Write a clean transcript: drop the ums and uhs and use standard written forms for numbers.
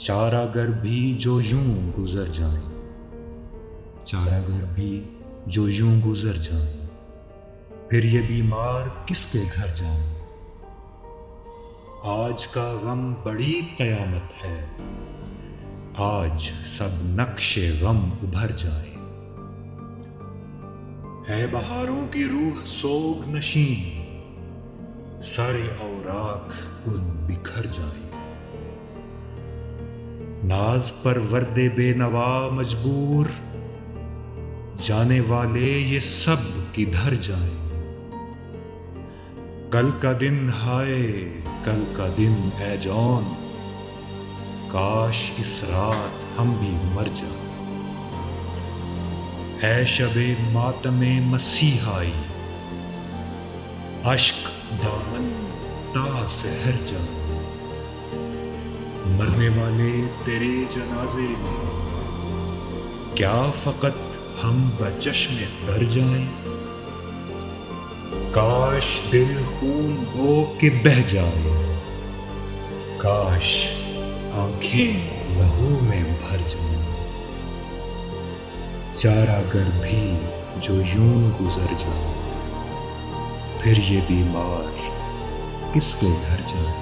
चारागर भी जो यूं गुजर जाएं, चारागर भी जो यूं गुजर जाएं, फिर ये बीमार किसके घर जाएं। आज का गम बड़ी कयामत है, आज सब नक्शे गम उभर जाएं। है बहारों की रूह सोग नशीं, सारे औराख गुल बिखर जाएं। नाज पर वर्दे बेनवा मजबूर, जाने वाले ये सब किधर जाएं। कल का दिन हाय कल का दिन ऐ जौन, काश इस रात हम भी मर जाएं। ऐ शबे मातमे मसीहाई, अश्क दामन ता सहर जाएं। मरने वाले तेरे जनाजे में क्या फकत हम बचश्मे तर जाएं। काश दिल खून हो के बह जाए, काश आंखें लहू में भर जाएं। चारागर भी जो यूं गुजर जाए, फिर ये बीमार किसके घर जाए।